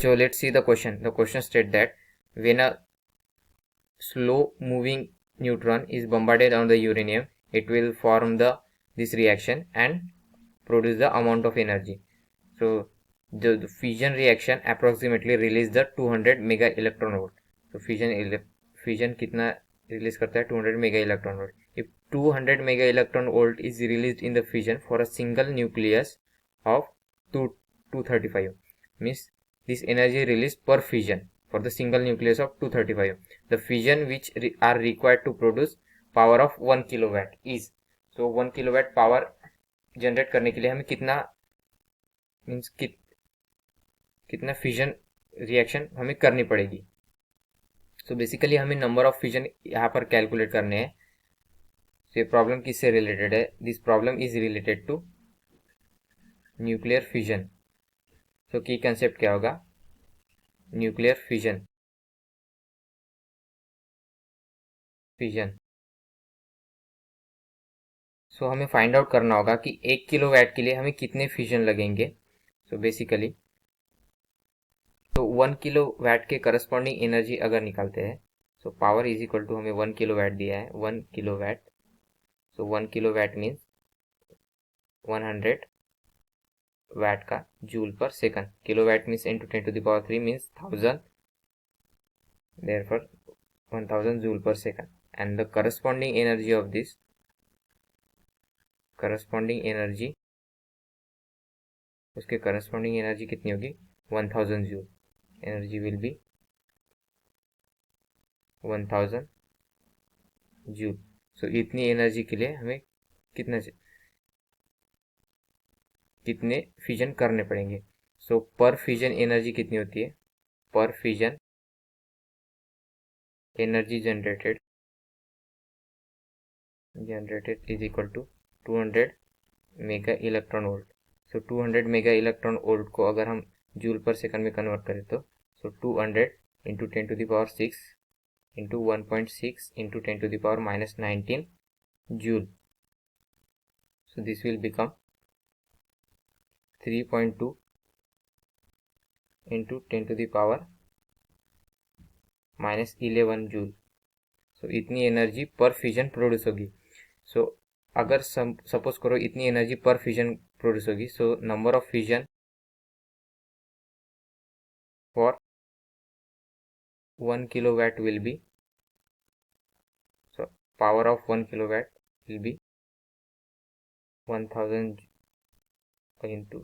So let's see the question. The question states that when a slow moving neutron is bombarded on the uranium, it will form this reaction and produce the amount of energy. So the fission reaction approximately release the 200 mega electron volt. So fission कितना release करता है 200 mega electron volt. If 200 mega electron volt is released in the fission for a single nucleus of 235, means this energy released per fission for the single nucleus of 235. The fission which are required to produce power of 1 kilowatt is, so 1 kilowatt power generate करने के लिए हमें कितना means कितना fission reaction हमें करनी पड़ेगी. So basically हमें नंबर ऑफ फिजन यहाँ पर कैलकुलेट करने हैं. तो ये प्रॉब्लम किससे रिलेटेड है? This problem is related to nuclear fission. तो की कंसेप्ट क्या होगा? Nuclear fission. सो हमें फाइंड आउट करना होगा कि 1 किलोवाट के लिए हमें कितने फिजन लगेंगे. सो बेसिकली तो 1 किलोवाट के करस्पॉन्डिंग एनर्जी अगर निकालते हैं, so power is equal to, हमें 1 किलोवाट दिया है, 1 kilowatt. So 1 kilowatt means 100 watt का joule per second. Kilowatt means into 10 to the power 3 means 1000, therefore 1000 joule per second. And the corresponding energy of this, corresponding energy, उसके corresponding energy कितनी होगी? 1000 joule. Energy will be 1000 joule. So इतनी energy के लिए हमें कितने fission करने पड़ेंगे. सो पर फिजन एनर्जी कितनी होती है? पर fission energy generated is equal to 200 mega electron volt. So 200 mega electron volt को अगर हम जूल पर सेकंड में कन्वर्ट करें तो सो 200 into 10 to the power 6 into 1.6 into 10 to the power minus 19 joule. So this will become 3.2 into 10 to the power minus 11 joule. So इतनी energy पर fission produce होगी. सो अगर सपोज करो इतनी एनर्जी पर फिजन प्रोड्यूस होगी, so number of fission for 1 kilowatt will be, so power of 1 kilowatt will be 1000 into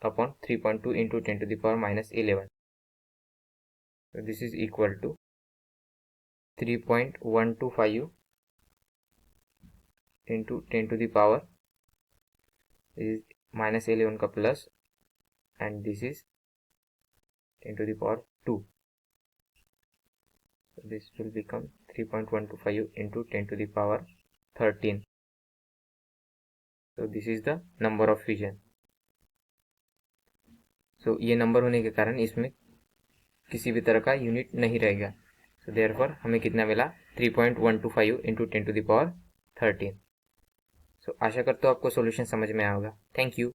upon 3.2 into 10 to the power minus 11. So this is equal to 3.125 into 10 to the power is minus 11 का plus, and this is 10 to the power 2. So this will become 3.125 into 10 to the power 13. So this is the number of fission. So ये number होने के कारण इसमें किसी भी तरह का यूनिट नहीं रहेगा. सो देयरफॉर हमें कितना मिला? 3.125 into 10 to the power 13. सो आशा करता हूँ आपको सॉल्यूशन समझ में आया होगा. Thank you.